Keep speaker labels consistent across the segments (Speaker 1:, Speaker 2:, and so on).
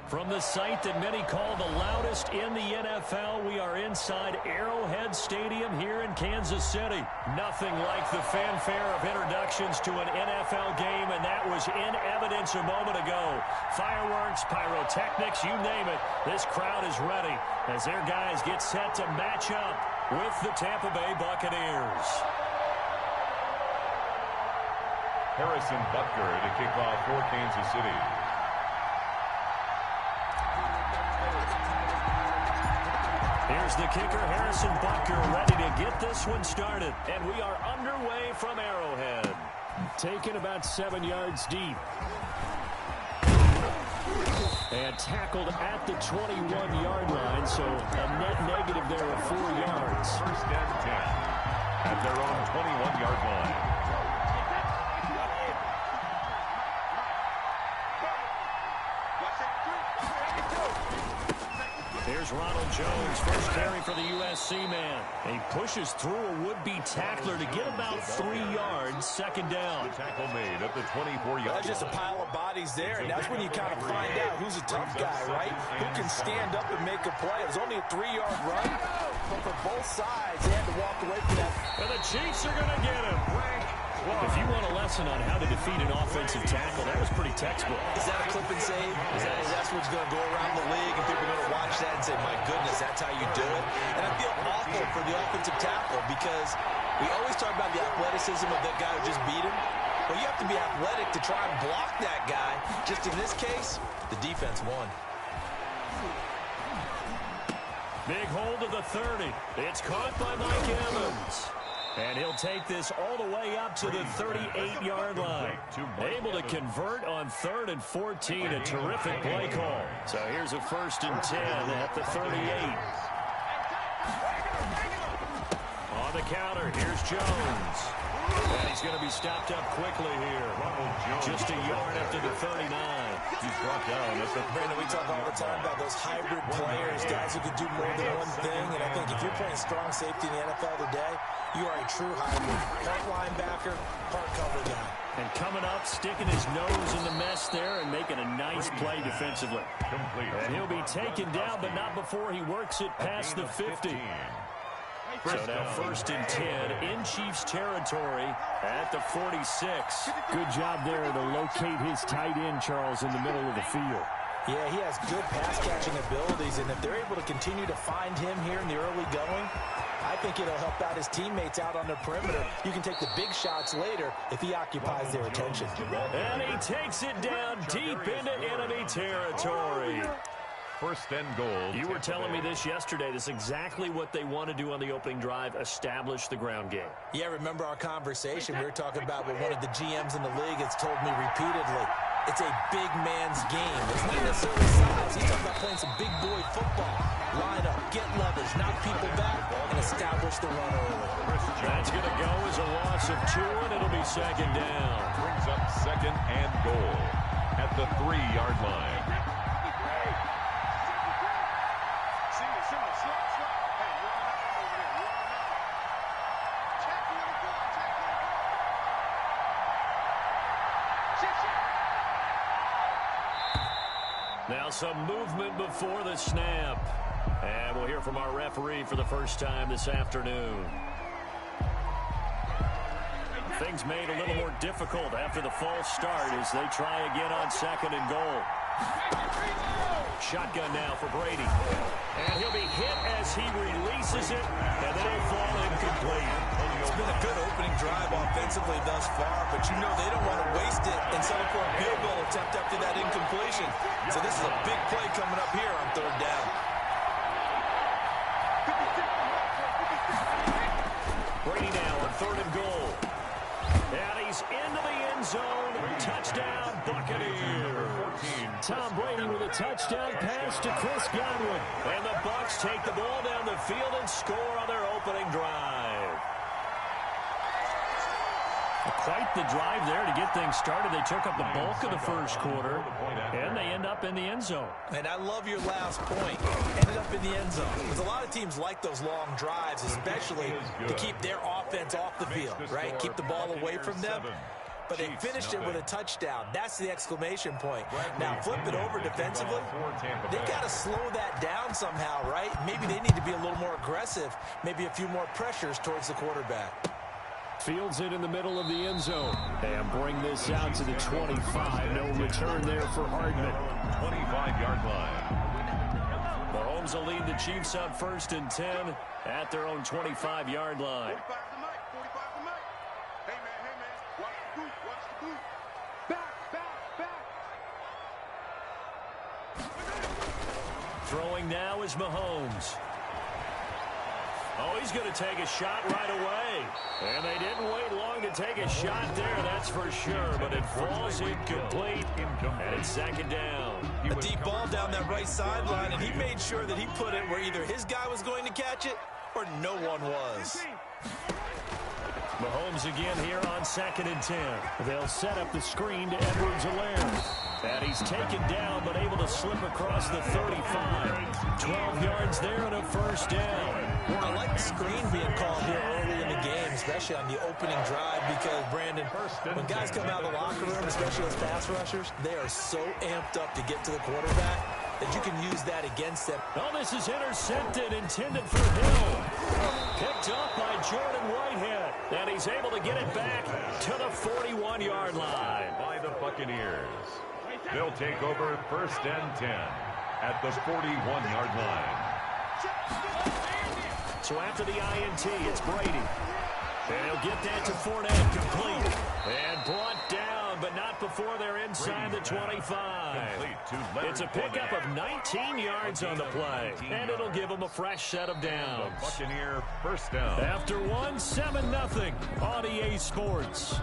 Speaker 1: From the site that many call the loudest in the NFL, we are inside Arrowhead Stadium here in Kansas City. Nothing like the fanfare of introductions to an NFL game, and that was in evidence a moment ago. Fireworks, pyrotechnics, you name it. This crowd is ready as their guys get set to match up with the Tampa Bay Buccaneers.
Speaker 2: Harrison Butker to kick off for Kansas City.
Speaker 1: Here's the kicker, Harrison Butker, ready to get this one started. And we are underway from Arrowhead. Taken about 7 yards deep. And tackled at the 21-yard line, so a net negative there of 4 yards.
Speaker 2: First and 10 at their own 21-yard line.
Speaker 1: Here's Ronald Jones, first carry for the USC man. He pushes through a would-be tackler to get about 3 yards, second down.
Speaker 2: The tackle made at the 24-yard line.
Speaker 3: That's just a pile of bodies there, and that's when you kind of find out who's a tough guy, right? Who can stand up and make a play. It was only a 3-yard run, but for both sides, they had to walk away from that.
Speaker 1: And the Chiefs are going to get him. If you want a lesson on how to defeat an offensive tackle, that was pretty textbook.
Speaker 3: Is that a clip and save? That's what's going to go around the league, and people are going to watch that and say, my goodness, that's how you do it. And I feel awful for the offensive tackle because we always talk about the athleticism of that guy who just beat him. Well, you have to be athletic to try and block that guy. Just in this case, the defense won.
Speaker 1: Big hold of the 30. It's caught by Mike Evans. And he'll take this all the way up to the 38-yard line. Able to convert on 3rd and 14. A terrific play call. So here's a 1st and 10 at the 38. On the counter, here's Jones. And he's going to be stopped up quickly here. Just a yard after the 39.
Speaker 2: He's brought down.
Speaker 3: Brandon, we talk all the time about those hybrid players, guys who can do more than one thing. And I think if you're playing strong safety in the NFL today, you are a true hybrid. Part linebacker, part cover guy.
Speaker 1: And coming up, sticking his nose in the mess there and making a nice play defensively. And he'll be taken down, but not before he works it past the 50. So now 1st and 10 in Chiefs territory at the 46. Good job there to locate his tight end, Charles, in the middle of the field.
Speaker 3: Yeah, he has good pass-catching abilities, and if they're able to continue to find him here in the early going, I think it'll help out his teammates out on the perimeter. You can take the big shots later if he occupies their attention.
Speaker 1: And he takes it down deep into enemy territory.
Speaker 2: 1st and goal.
Speaker 1: You were telling me this yesterday. This is exactly what they want to do on the opening drive, establish the ground game.
Speaker 3: Yeah, remember our conversation? We were talking about what one of the GMs in the league has told me repeatedly. It's a big man's game. It's not necessarily size. He's talking about playing some big boy football. Line up, get leverage, knock people back, and establish the run early.
Speaker 1: That's going to go as a loss of 2, and it'll be second down.
Speaker 2: Brings up 2nd and goal at the 3-yard line.
Speaker 1: Now some movement before the snap. And we'll hear from our referee for the first time this afternoon. Things made a little more difficult after the false start as they try again on 2nd and goal. Shotgun now for Brady. And he'll be hit as he releases it, and then he'll fall incomplete.
Speaker 3: It's been a good opening drive offensively thus far, but you know they don't want to waste it and settle for a field goal attempt after that incompletion. So this is a big play coming up here on 3rd down.
Speaker 1: Brady now on 3rd and goal. And he's into the end zone. Touchdown, Buccaneers. Tom Brady with a touchdown pass to Chris Godwin. And the Bucs take the ball down the field and score on their opening drive. Quite the drive there to get things started. They took up the bulk of the first quarter, and they end up in the end zone.
Speaker 3: And I love your last point. Ended up in the end zone. Because a lot of teams like those long drives, especially to keep their offense off the field, right? Keep the ball away from them. but they finished it with a touchdown. That's the exclamation point. Now, flip it over defensively. They got to slow that down somehow, right? Maybe they need to be a little more aggressive, maybe a few more pressures towards the quarterback.
Speaker 1: Fields it in the middle of the end zone. And bring this out to the 25. No return there for Hardman.
Speaker 2: 25-yard line.
Speaker 1: Mahomes will lead the Chiefs on 1st and 10 at their own 25-yard line. Throwing now is Mahomes. Oh, he's going to take a shot right away. And they didn't wait long to take a shot there, that's for sure. But it falls incomplete, and it's 2nd down.
Speaker 3: A deep ball down that right sideline, and he made sure that he put it where either his guy was going to catch it or no one was.
Speaker 1: Mahomes again here on 2nd and 10. They'll set up the screen to Edwards-Helaire. And he's taken down, but able to slip across the 35. 12 yards there and a 1st down.
Speaker 3: I like the screen being called here early in the game, especially on the opening drive, because, Brandon, when guys come out of the locker room, especially as pass rushers, they are so amped up to get to the quarterback that you can use that against them.
Speaker 1: Oh, this is intercepted, intended for Hill. Picked up by Jordan Whitehead. And he's able to get it back to the 41-yard line.
Speaker 2: By the Buccaneers. They'll take over 1st and 10 at the 41-yard line.
Speaker 1: So after the INT, it's Brady. And he'll get that to Fournette, complete. And brought down, but not before they're inside the 25. It's a pickup of 19 yards on the play. And it'll give them a fresh set of downs.
Speaker 2: Buccaneer 1st down.
Speaker 1: After 7-0 on EA Sports.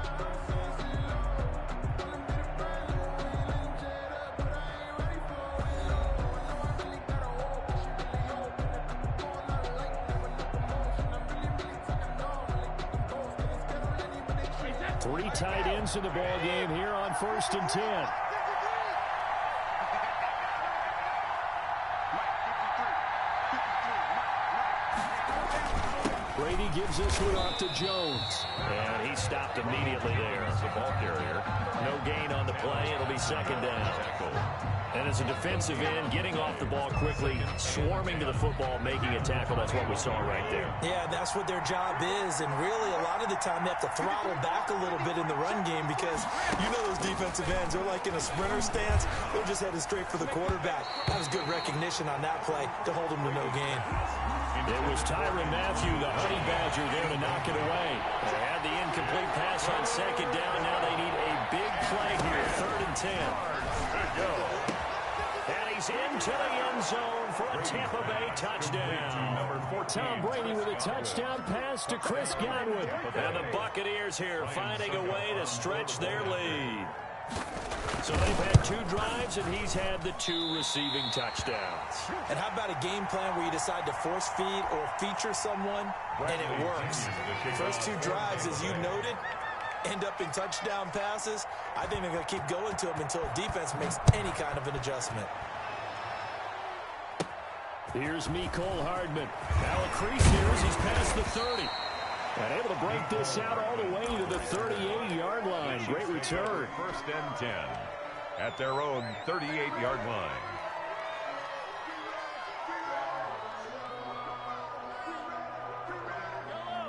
Speaker 1: Three tight ends in the ball game here on 1st and 10. Brady gives this one off to Jones. And he stopped immediately there.
Speaker 2: It's a ball carrier.
Speaker 1: No gain on the play. It'll be 2nd down. And as a defensive end, getting off the ball quickly, swarming to the football, making a tackle. That's what we saw right there.
Speaker 3: Yeah, that's what their job is. And really, a lot of the time, they have to throttle back a little bit in the run game because you know those defensive ends, they're like in a sprinter stance. They're just headed straight for the quarterback. That was good recognition on that play to hold him to no gain.
Speaker 1: It was Tyrann Mathieu, the Honey Badger, there to knock it away. They had the incomplete pass on 2nd down. Now they need a big play here, 3rd and 10. And he's into the end zone for a Tampa Bay touchdown. Tom Brady with a touchdown pass to Chris Godwin. And the Buccaneers here finding a way to stretch their lead. So they've had 2 drives, and he's had the 2 receiving touchdowns.
Speaker 3: And how about a game plan where you decide to force feed or feature someone, and it works? First 2 drives, as you noted, end up in touchdown passes. I think they're going to keep going to them until defense makes any kind of an adjustment.
Speaker 1: Here's Mecole Hardman. Now a crease here as he's past the 30. And able to break this out all the way to the 38-yard line. Great return.
Speaker 2: 1st and 10 at their own 38-yard line.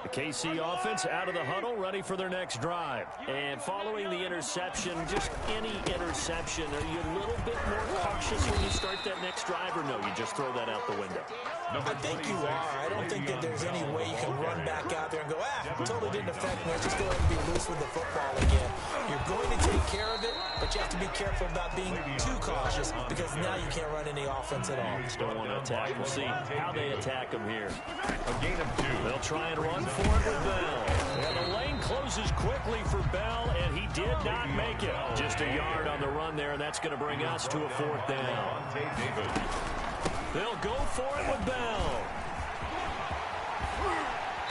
Speaker 1: The KC offense out of the huddle, ready for their next drive. And following the interception, just any interception, are you a little bit more cautious when you start that next drive, or no, you just throw that out the window?
Speaker 3: I think you are. I don't think that there's any way you can run back out there and go, totally didn't affect me. Let's just go ahead and be loose with the football again. You're going to take care of it, but you have to be careful about being too cautious because now you can't run any offense at all.
Speaker 1: Just don't want to attack. We'll see how they attack them here.
Speaker 2: A gain of 2.
Speaker 1: They'll try and run for it with Bell. And the lane closes quickly for Bell, and he did not make it. Just a yard on the run there, and that's going to bring us to a 4th down. They'll go for it with Bell.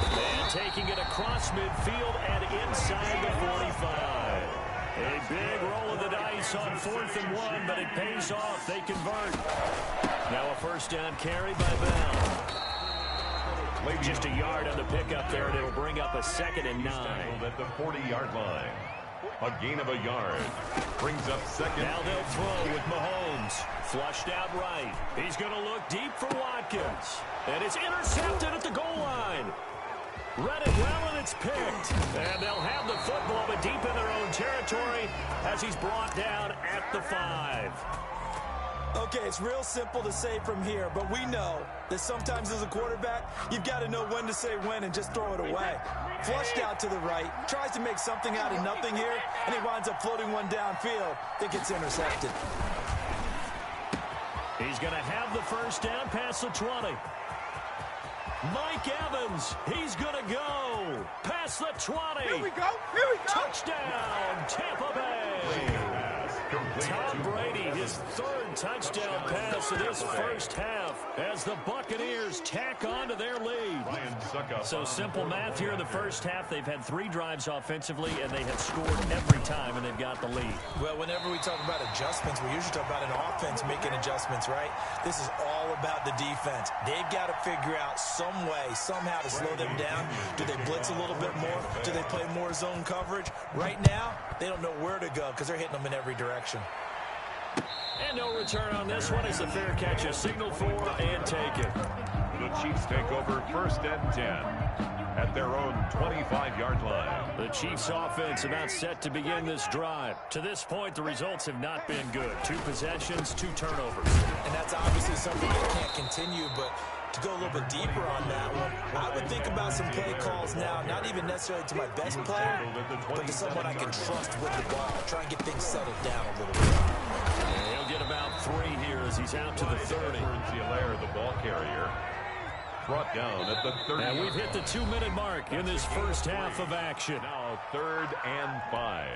Speaker 1: And taking it across midfield and inside the 45. A big roll of the dice on 4th and 1, but it pays off. They convert. Now a 1st down carry by Bell. Just a yard on the pickup there, and it'll bring up a 2nd and 9.
Speaker 2: At the 40-yard line. A gain of a yard. Brings up second.
Speaker 1: Now they'll throw with Mahomes. Flushed out right. He's going to look deep for Watkins. And it's intercepted at the goal line. Read it well, and it's picked. And they'll have the football, but deep in their own territory as he's brought down at the 5.
Speaker 3: Okay, it's real simple to say from here, but we know that sometimes as a quarterback, you've got to know when to say when and just throw it away. Flushed out to the right, tries to make something out of nothing here, and he winds up floating one downfield that gets intercepted.
Speaker 1: He's going to have the first down past the 20. Mike Evans, he's going to go past the 20.
Speaker 4: Here we go. Here we go.
Speaker 1: Touchdown, Tampa Bay. Tom Brady, his third touchdown pass of this first half as the Buccaneers tack on to their lead. So simple math here in the first half. They've had 3 drives offensively, and they have scored every time, and they've got the lead.
Speaker 3: Well, whenever we talk about adjustments, we usually talk about an offense making adjustments, right? This is all about the defense. They've got to figure out some way, somehow to slow them down. Do they blitz a little bit more? Do they play more zone coverage? Right now, they don't know where to go because they're hitting them in every direction.
Speaker 1: And no return on this one as the fair catch is signaled for and taken.
Speaker 2: The Chiefs take over first and 10 at their own 25-yard line.
Speaker 1: The Chiefs offense about set to begin this drive. To this point, the results have not been good. 2 possessions, 2 turnovers.
Speaker 3: And that's obviously something that can't continue, but to go a little bit deeper on that one, I would think about some play calls now, not even necessarily to my best player, but to someone I can trust with the ball. Try and get things settled down a little bit.
Speaker 1: And he'll get about 3 here as he's out to the 30.
Speaker 2: The ball carrier, brought down at the 30.
Speaker 1: And we've hit the 2-minute mark in this first half of action.
Speaker 2: Now 3rd and 5.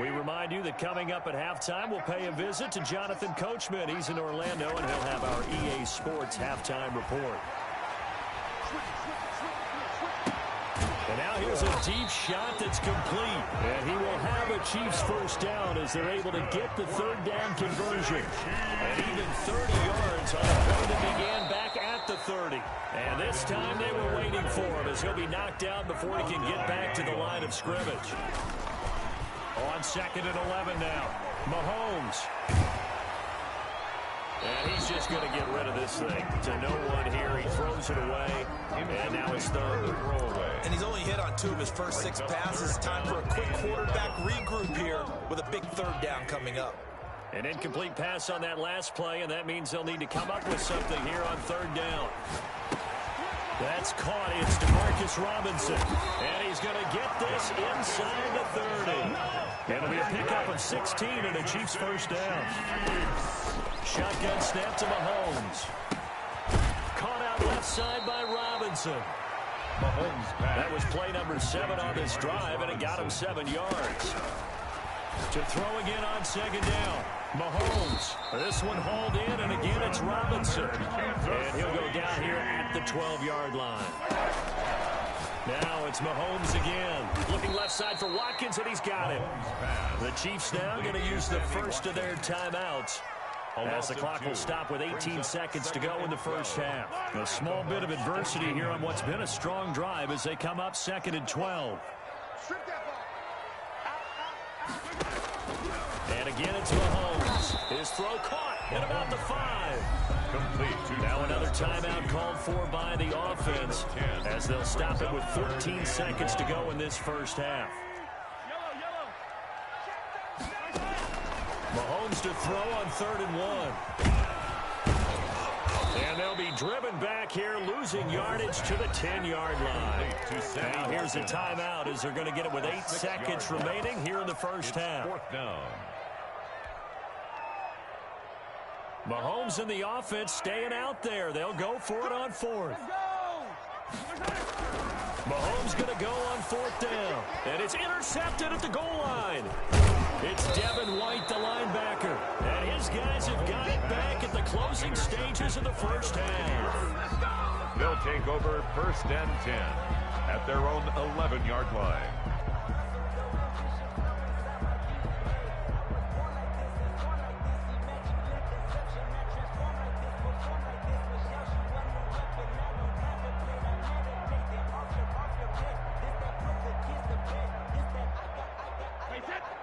Speaker 1: We remind you that coming up at halftime, we'll pay a visit to Jonathan Coachman. He's in Orlando, and he'll have our EA Sports halftime report. And now here's a deep shot that's complete. And he will have a Chiefs first down as they're able to get the 3rd down conversion. And even 30 yards on a play that began back at the 30. And this time they were waiting for him as he'll be knocked down before he can get back to the line of scrimmage. On 2nd and 11 now. Mahomes. And he's just going to get rid of this thing. To no one here. He throws it away. And now it's 3rd.
Speaker 3: And he's only hit on 2 of his first 6 passes. Time for a quick quarterback regroup here with a big 3rd down coming up.
Speaker 1: An incomplete pass on that last play, and that means they'll need to come up with something here on 3rd down. That's caught. It's DeMarcus Robinson. And he's going to get this inside the 30. It'll be a pickup of 16 and a Chiefs first down. Shotgun snap to Mahomes. Caught out left side by Robinson.
Speaker 2: Mahomes pass.
Speaker 1: That was play number 7 on this drive, and it got him 7 yards. To throw again on 2nd down. Mahomes. This one hauled in, and again it's Robinson. And he'll go down here at the 12-yard line. Now it's Mahomes again. Looking left side for Watkins, and he's got him. The Chiefs now going to use the first of their timeouts, as the clock will stop with 18 seconds to go in the first half. A small bit of adversity here on what's been a strong drive as they come up 2nd and 12. And again, it's Mahomes. His throw caught at about the 5.
Speaker 2: Complete.
Speaker 1: Now another timeout called for by the offense as they'll stop it with 14 seconds to go in this first half. Mahomes to throw on 3rd and 1. And they'll be driven back here, losing yardage to the 10-yard line. Now here's a timeout as they're going to get it with 8 seconds remaining here in the first half.
Speaker 2: 4th down.
Speaker 1: Mahomes and the offense staying out there. They'll go for it on 4th. Mahomes going to go on 4th down. And it's intercepted at the goal line. It's Devin White, the linebacker. And his guys have got it back at the closing stages of the first half.
Speaker 2: They'll take over 1st and 10 at their own 11-yard line.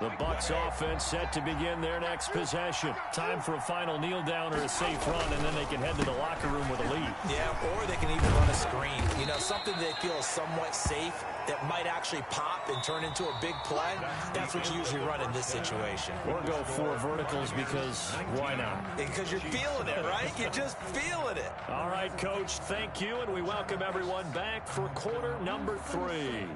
Speaker 1: The Bucs offense set to begin their next possession. Time for a final kneel down or a safe run, and then they can head to the locker room with a lead.
Speaker 3: Yeah, or they can even run a screen. You know, something they feel is somewhat safe that might actually pop and turn into a big play. That's what you usually run in this situation.
Speaker 1: Or go 4 verticals because why not?
Speaker 3: Because you're feeling it, right? You're just feeling it.
Speaker 1: All right, Coach, thank you, and we welcome everyone back for quarter number 3.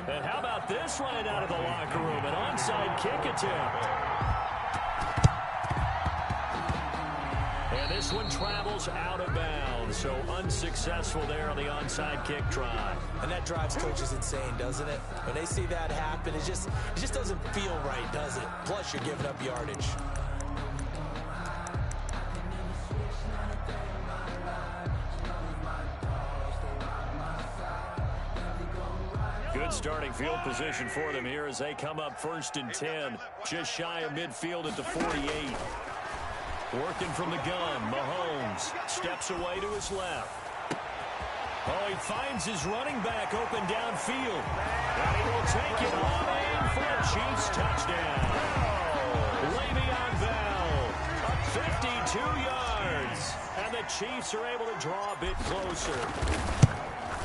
Speaker 1: And how about this right out of the locker room? An onside kick attempt. And this one travels out of bounds, so unsuccessful there on the onside kick try.
Speaker 3: And that drives coaches insane, doesn't it? When they see that happen, it just doesn't feel right, does it? Plus, you're giving up yardage.
Speaker 1: Good starting field position for them here as they come up 1st and 10, just shy of midfield at the 48. Working from the gun, Mahomes steps away to his left. Oh, he finds his running back open downfield. And he will take it on aim for a Chiefs touchdown. Le'Veon Bell, up 52 yards. And the Chiefs are able to draw a bit closer.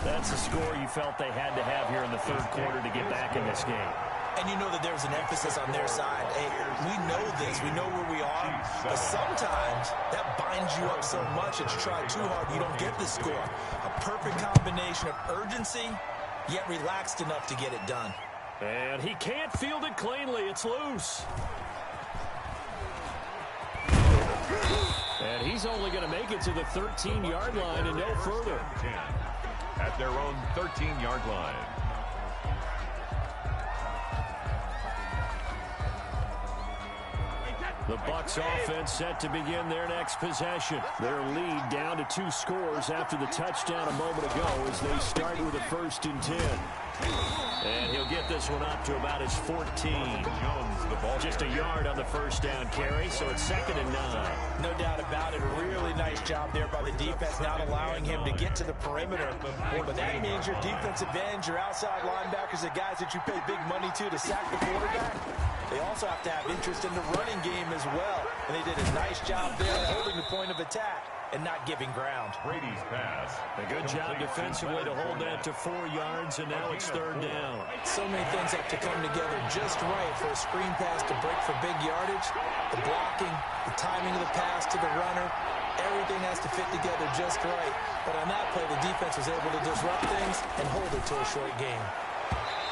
Speaker 1: That's the score you felt they had to have here in the 3rd quarter to get back in this game.
Speaker 3: And you know that there's an emphasis on their side. Hey, we know this. We know where we are. But sometimes that binds you up so much that you try too hard, you don't get the score. A perfect combination of urgency, yet relaxed enough to get it done.
Speaker 1: And he can't field it cleanly. It's loose. And he's only going to make it to the 13-yard line and no further.
Speaker 2: At their own 13-yard line.
Speaker 1: The Bucs offense set to begin their next possession. Their lead down to 2 scores after the touchdown a moment ago as they start with a 1st and 10. And he'll get this one up to about his 14. Just a yard on the 1st down carry, so it's 2nd and 9.
Speaker 3: No doubt about it. Really nice job there by the defense, not allowing him to get to the perimeter. But that means your defensive ends, your outside linebackers, the guys that you pay big money to sack the quarterback. They also have to have interest in the running game as well. And they did a nice job there holding the point of attack and not giving ground.
Speaker 2: Brady's pass.
Speaker 1: A good job defensively to hold that to 4 yards, and now it's 3rd down.
Speaker 3: So many things have to come together just right for a screen pass to break for big yardage. The blocking, the timing of the pass to the runner, everything has to fit together just right. But on that play, the defense was able to disrupt things and hold it to a short game.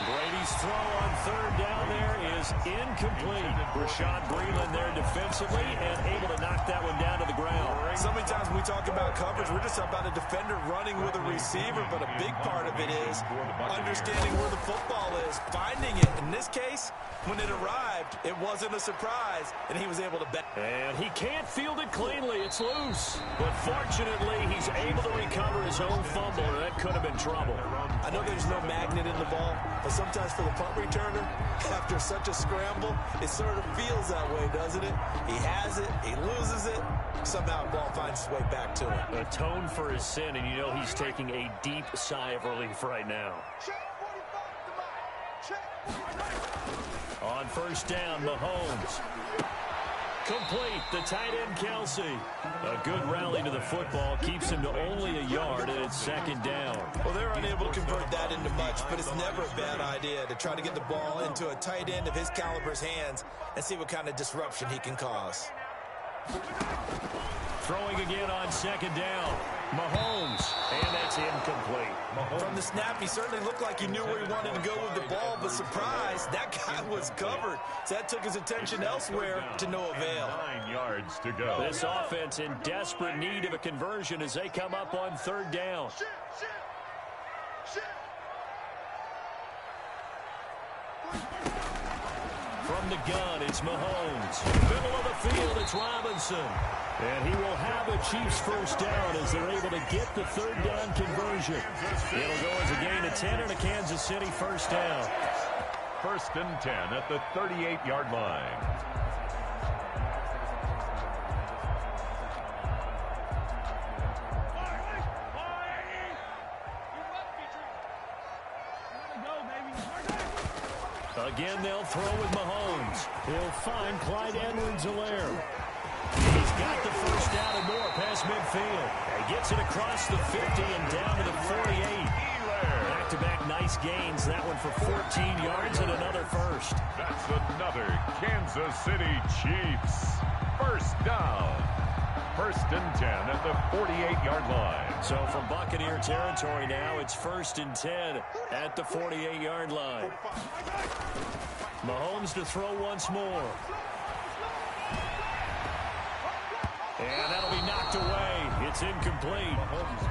Speaker 1: Brady's throw on 3rd down there is incomplete. Rashad Breeland there defensively and able to knock that one down to the ground.
Speaker 3: So many times when we talk about coverage, we're just talking about a defender running with a receiver, but a big part of it is understanding where the football is, finding it. In this case, when it arrived, it wasn't a surprise, and he was able to bet.
Speaker 1: And he can't field it cleanly. It's loose. But fortunately, he's able to recover his own fumble, or that could have been trouble.
Speaker 3: I know there's no magnet in the ball, but sometimes for the punt returner, after such a scramble, it sort of feels that way, doesn't it? He has it, he loses it, somehow the ball finds its way back to him.
Speaker 1: Atone for his sin, and you know he's taking a deep sigh of relief right now. On 1st down, Mahomes. Complete, the tight end, Kelsey. A good rally to the football keeps him to only a yard, and it's 2nd down.
Speaker 3: Well, they're unable to convert that into much, but it's never a bad idea to try to get the ball into a tight end of his caliber's hands and see what kind of disruption he can cause.
Speaker 1: Throwing again on 2nd down. Mahomes, and that's incomplete.
Speaker 3: From the snap, he certainly looked like he knew where he wanted to go with the ball, but surprise, that guy was covered. So that took his attention elsewhere to no avail.
Speaker 2: 9 yards to go.
Speaker 1: This offense in desperate need of a conversion as they come up on 3rd down. From the gun, it's Mahomes. Middle of the field, it's Robinson. And he will have a Chiefs 1st down as they're able to get the 3rd down conversion. It'll go as a gain of 10 and a Kansas City 1st down.
Speaker 2: 1st and 10 at the 38-yard line.
Speaker 1: Again, they'll throw with Mahomes. He'll find Clyde Edwards-Helaire. He's got the first down and more past midfield. He gets it across the 50 and down to the 48. Back-to-back nice gains. That one for 14 yards and another first.
Speaker 2: That's another Kansas City Chiefs first down. First and 10 at the 48-yard line.
Speaker 1: So from Buccaneer territory now, it's first and 10 at the 48-yard line. Mahomes to throw once more. And that'll be knocked away. It's incomplete.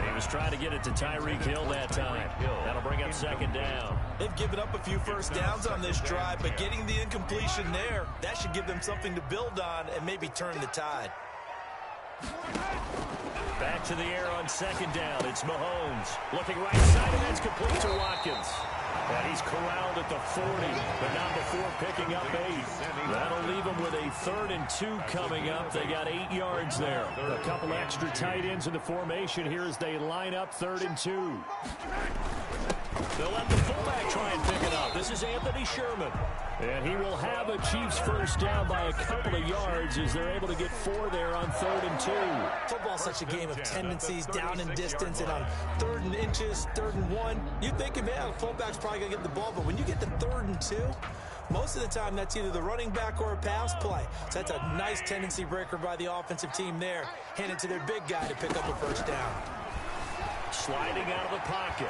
Speaker 1: He was trying to get it to Tyreek Hill that time. That'll bring up second down.
Speaker 3: They've given up a few first downs on this drive, but getting the incompletion there, that should give them something to build on and maybe turn the tide.
Speaker 1: Back to the air on second down. It's Mahomes. Looking right side, and that's complete to Watkins. And he's corralled at the 40, but not before picking up 8. That'll leave him with a 3rd and 2 coming up. They got 8 yards there. A couple extra tight ends in the formation here as they line up 3rd and 2. They'll let the fullback try and pick it up. This is Anthony Sherman. And he will have a Chiefs first down by a couple of yards as they're able to get 4 there on 3rd and 2.
Speaker 3: Football's such a game of tendencies, down and distance, and on 3rd and inches, 3rd and 1, you're thinking, man, the fullback's probably going to get the ball. But when you get to 3rd and 2, most of the time that's either the running back or a pass play. So that's a nice tendency breaker by the offensive team there. Hand it to their big guy to pick up a first down.
Speaker 1: Sliding out of the pocket.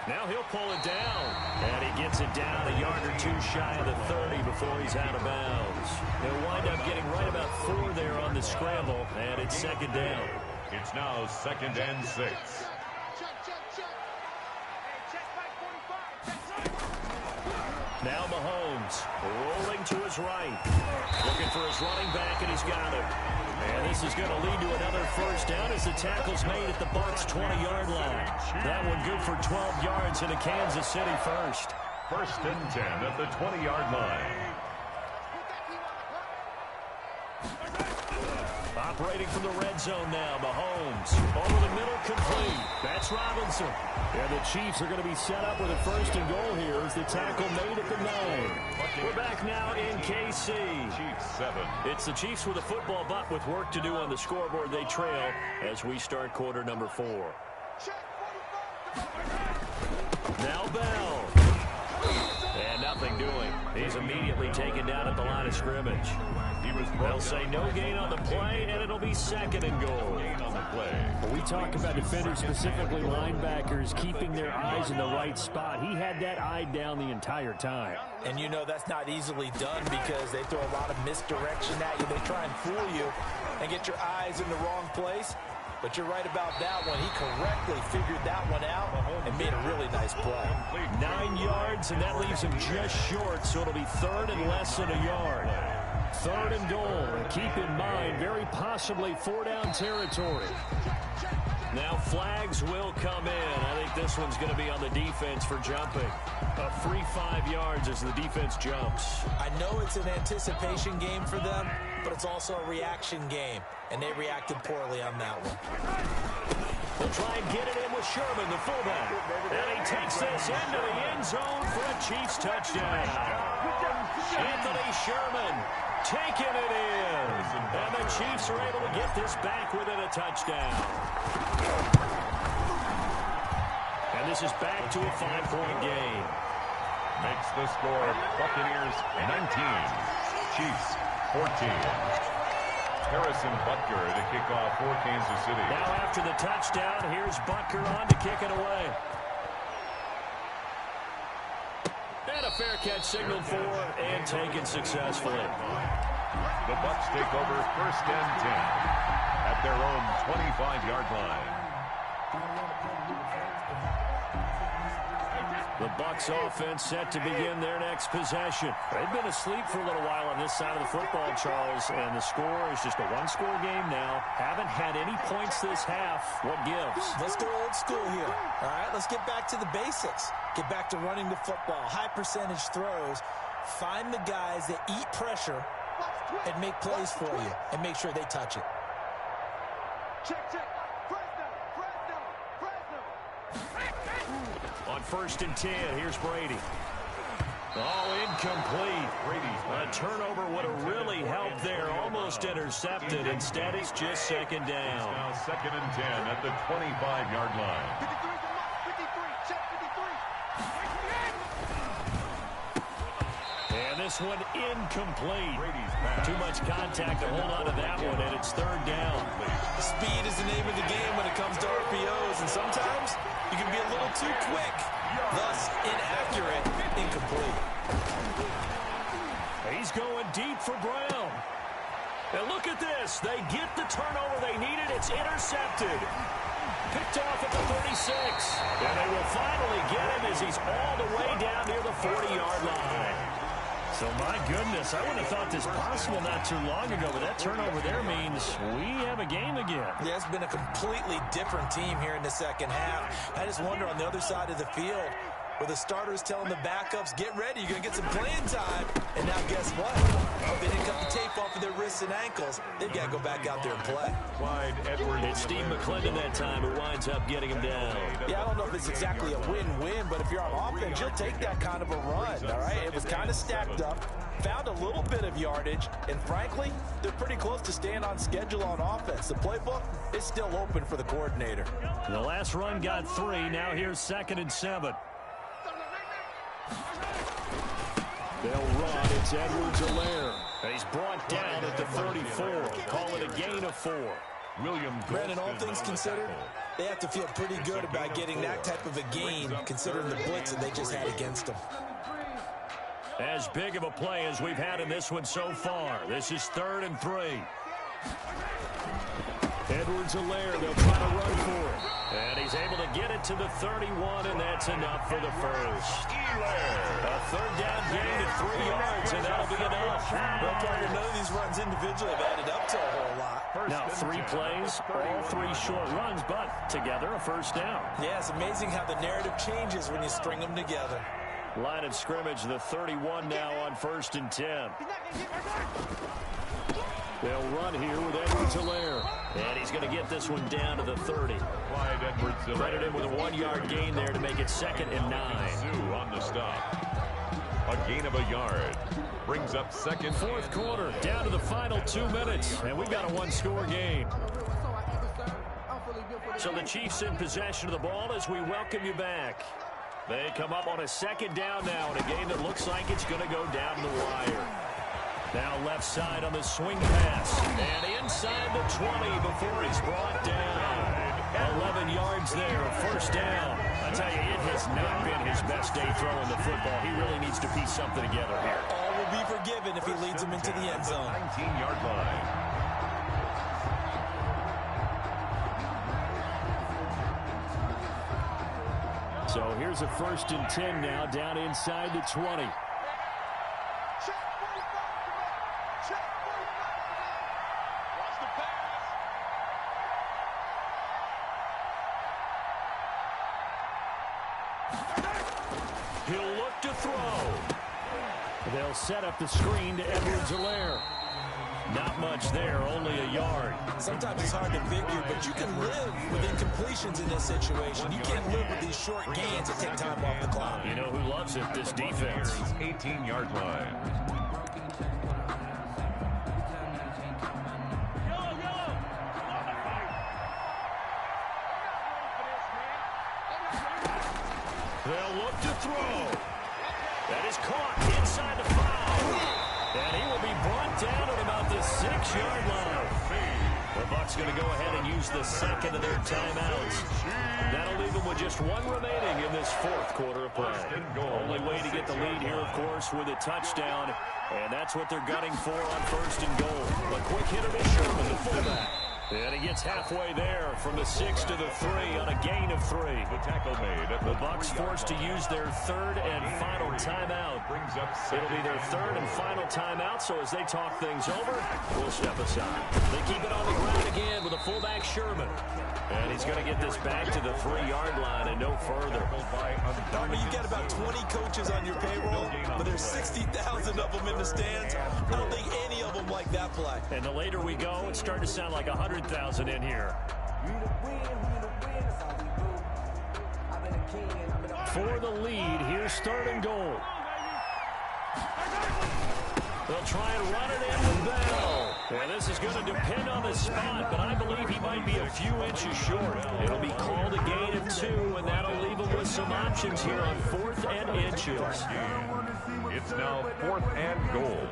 Speaker 1: Now he'll pull it down, and he gets it down a yard or 2 shy of the 30 before he's out of bounds. He'll wind up getting right about 4 there on the scramble, and it's second down.
Speaker 2: It's now 2nd and 6.
Speaker 1: Now Mahomes rolling to his right. Looking for his running back, and he's got it. And this is going to lead to another first down as the tackle's made at the Bucs' 20-yard line. That one good for 12 yards into Kansas City first.
Speaker 2: First and 10 at the 20-yard line.
Speaker 1: Operating from the red zone now, Mahomes. Over the middle, complete. That's Robinson. And the Chiefs are going to be set up with a first and goal here as the tackle made at the 9. We're back now in KC.
Speaker 2: Chiefs 7.
Speaker 1: It's the Chiefs with a football, but with work to do on the scoreboard. They trail as we start quarter number 4. Now Bell. And nothing doing. He's immediately taken down at the line of scrimmage. They'll say no gain on the play, and it'll be second and goal.
Speaker 4: When we talk about defenders, specifically linebackers, keeping their eyes in the right spot. He had that eye down the entire time.
Speaker 3: And you know that's not easily done because they throw a lot of misdirection at you. They try and fool you and get your eyes in the wrong place. But you're right about that one. He correctly figured that one out and made a really nice play.
Speaker 1: 9 yards, and that leaves him just short, so it'll be 3rd and less than a yard. 3rd and goal, and keep in mind, very possibly 4-down territory. Now flags will come in. I think this one's going to be on the defense for jumping. A free 5 yards as the defense jumps.
Speaker 3: I know it's an anticipation game for them, but it's also a reaction game, and they reacted poorly on that one.
Speaker 1: They'll try and get it in with Sherman, the fullback. And he takes this into the end zone for a Chiefs touchdown. Anthony Sherman taking it in. And the Chiefs are able to get this back within a touchdown. And this is back to a 5-point game.
Speaker 2: Makes the score Buccaneers 19, Chiefs 14. Harrison Butker to kick off for Kansas City.
Speaker 1: Now after the touchdown, here's Butker on to kick it away. And a fair catch signaled for and taken successfully.
Speaker 2: The Bucs take over first and 10 at their own 25-yard line.
Speaker 1: The Bucs offense set to begin their next possession. They've been asleep for a little while on this side of the football, Charles, and the score is just a one-score game now. Haven't had any points this half. What gives?
Speaker 3: Let's go old school here. All right, let's get back to the basics. Get back to running the football, high percentage throws. Find the guys that eat pressure and make plays for you and make sure they touch it.
Speaker 5: Check.
Speaker 1: On first and 10, here's Brady. Oh, incomplete. A turnover would have really helped there. Almost intercepted. Instead, it's just second down.
Speaker 2: It's now 2nd and 10 at the 25-yard line.
Speaker 5: 53, check 53.
Speaker 1: And this one incomplete. Too much contact to hold on to that one, and it's 3rd down.
Speaker 3: Speed is the name of the game when it comes to RPOs, and sometimes you can be a little too quick. Thus, inaccurate, incomplete.
Speaker 1: He's going deep for Brown. And look at this. They get the turnover they needed. It's intercepted. Picked off at the 36. And they will finally get him as he's all the way down near the 40-yard line. So, my goodness, I wouldn't have thought this possible not too long ago, but that turnover there means we have a game again.
Speaker 3: Yeah, it's been a completely different team here in the second half. I just wonder on the other side of the field, where the starters telling the backups, get ready, you're going to get some playing time. And now guess what? They didn't cut the tape off of their wrists and ankles. They've got to go back out there and play.
Speaker 2: Clyde Edwards.
Speaker 1: It's Steve McClendon that time who winds up getting him down.
Speaker 3: Yeah, I don't know if it's exactly a win-win, but if you're on offense, you'll take that kind of a run, all right? It was kind of stacked up, found a little bit of yardage, and frankly, they're pretty close to staying on schedule on offense. The playbook is still open for the coordinator.
Speaker 1: The last run got 3. Now here's 2nd and 7. They'll run. It's Edwards-Helaire. He's brought down at the 34. Call it a gain of 4.
Speaker 2: William
Speaker 3: Brandon, all things considered, they have to feel pretty good about getting that type of a gain, considering the blitz that they just had against them.
Speaker 1: As big of a play as we've had in this one so far. This is 3rd and 3. Edwards-Helaire, they'll try to run for it. And he's able to get it to the 31, and that's enough for the first. A 3rd down gain of 3 yards, and that'll be enough.
Speaker 3: Well, partner, none of these runs individually have added up to a whole lot.
Speaker 1: Now, 3 plays, all 3 short runs, but together a first down.
Speaker 3: Yeah, it's amazing how the narrative changes when you string them together.
Speaker 1: Line of scrimmage, the 31 now on 1st and 10. They'll run here with Edwards-Helaire. And he's going to get this one down to the 30.
Speaker 2: Clyde Edwards-Helaire.
Speaker 1: Credited with a 1-yard gain there to make it 2nd and 9.
Speaker 2: Sue on the stop. A gain of a yard. Brings up 2nd.
Speaker 1: 4th quarter, down to the final 2 minutes. And we've got a 1-score game. So the Chiefs in possession of the ball as we welcome you back. They come up on a 2nd down now in a game that looks like it's going to go down the wire. Now left side on the swing pass. And inside the 20 before he's brought down. 11 yards there, 1st down. I tell you, it has not been his best day throwing the football. He really needs to piece something together here.
Speaker 3: All will be forgiven if he leads them into the end zone.
Speaker 2: 19-yard line.
Speaker 1: So here's a 1st and 10 now, down inside the 20. He'll look to throw. They'll set up the screen to Edwards-Helaire. Not much there, only a yard.
Speaker 3: Sometimes it's hard to figure, but you can live with incompletions in this situation. You can't live with these short gains that take time off the clock.
Speaker 1: You know who loves it? This defense.
Speaker 2: 18-yard line.
Speaker 1: They'll look to throw. That is caught inside the 5. And he will be brought down at about the 6-yard line. The Bucs going to go ahead and use the 2nd of their timeouts. That'll leave them with just 1 remaining in this 4th quarter of play. Only way to get the lead here, of course, with a touchdown. And that's what they're gunning for on 1st and goal. A quick hitter to Sherman, the fullback. And he gets halfway there from the 6 to the 3 on a gain of 3.
Speaker 2: The tackle made.
Speaker 1: The Bucs forced to use their 3rd and final timeout. It'll be their 3rd and final timeout, so as they talk things over, we'll step aside. They keep it on the ground again with a fullback Sherman. And he's going to get this back to the 3-yard line and no further.
Speaker 3: Partner, you got about 20 coaches on your payroll, but there's 60,000 of them in the stands. I don't think any of them like that play.
Speaker 1: And the later we go, it's starting to sound like 100,000 in here. For the lead, here's 3rd and goal. They'll try and run it in with Bell. And this is going to depend on the spot, but I believe he might be a few inches short. It'll be called a gain of 2, and that'll leave him with some options here on 4th and inches.
Speaker 2: It's now 4th and goal.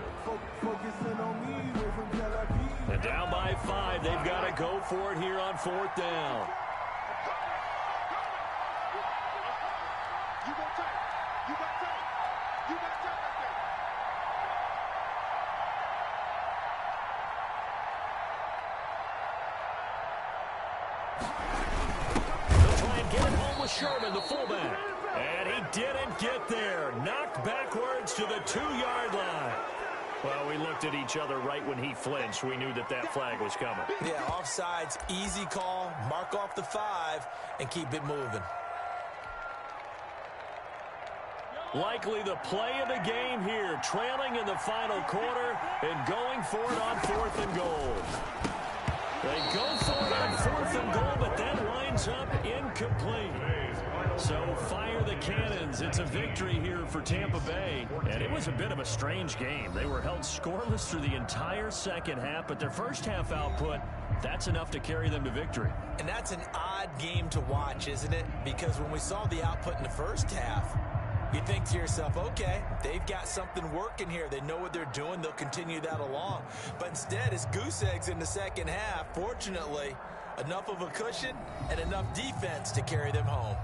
Speaker 1: And down by 5, they've got to go for it here on 4th down. Sherman, the fullback. And he didn't get there. Knocked backwards to the 2-yard line. Well, we looked at each other right when he flinched. We knew that that flag was coming.
Speaker 3: Yeah, offsides, easy call. Mark off the 5 and keep it moving.
Speaker 1: Likely the play of the game here. Trailing in the final quarter and going for it on 4th and goal. They go for it on 4th and goal, but that winds up incomplete. So fire the cannons. It's a victory here for Tampa Bay. And it was a bit of a strange game. They were held scoreless through the entire second half, but their first half output, that's enough to carry them to victory.
Speaker 3: And that's an odd game to watch, isn't it? Because when we saw the output in the first half, you think to yourself, okay, they've got something working here. They know what they're doing. They'll continue that along. But instead, it's goose eggs in the second half. Fortunately, enough of a cushion and enough defense to carry them home.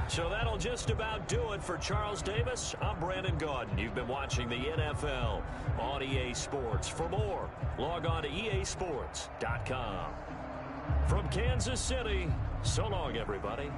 Speaker 1: So that'll just about do it for Charles Davis. I'm Brandon Gaudin. You've been watching the NFL on EA Sports. For more, log on to easports.com. From Kansas City, so long, everybody.